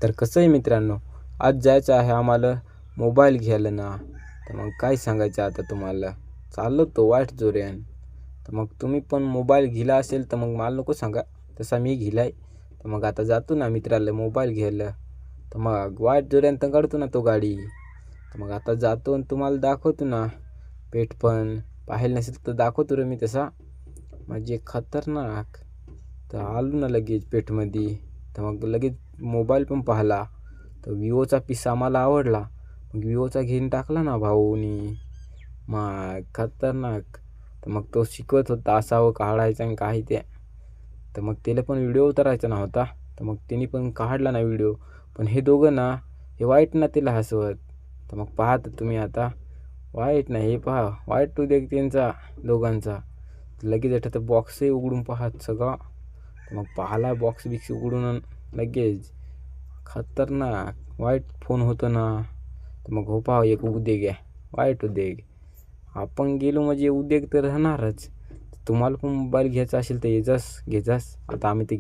तर कसं आहे मित्रांनो, आज जायचं आहे आम्हाला मोबाईल घ्यायला ना. तर मग काय सांगायचं आता तुम्हाला, चाललो तो वाईट जोऱ्यान. तर मग तुम्ही पण मोबाईल घेला असेल तर मग मला नको सांगा, तसा मी घेलाय. तर मग आता जातो ना मित्राला मोबाईल घ्यायला. तर मग वाईट जोऱ्यान तर काढतो ना तो गाडी. तर मग आता जातो आणि तुम्हाला दाखवतो ना. पेट पण पाहिलं नसेल तर दाखवतो रे मी तसा, म्हणजे खतरनाक. तर आलो ना लगेच पेठमध्ये. तर मग लगेच मोबाईल पण पाहिला. तर विवोचा पीस आम्हाला आवडला, मग विवोचा घेऊन टाकला ना भाऊनी. मग खतरनाक. तर मग तो शिकवत होता असावं काढायचं आणि काही ते. तर मग त्याला पण व्हिडिओ उतरायचा नव्हता, तर मग त्यांनी पण काढला ना व्हिडिओ. पण हे दोघं ना, हे वाईट ना त्याला हसवत. तर मग पाहता तुम्ही आता, वाईट ना हे पहा, वाईट उद्योग त्यांचा दोघांचा. लगेच येतं तर बॉक्सही उघडून पाहत सगळा. तर मग पाहिला बॉक्स बिक्स उघडून लगेच खतरनाक वाईट फोन होतं ना. तर मग हो पहा एक उद्योग आहे, वाईट उद्योग. आपण गेलो म्हणजे उद्योग तर राहणारच. तुम्हाला पण मोबाईल घ्यायचा असेल तर येजास घेजास. आता आम्ही ते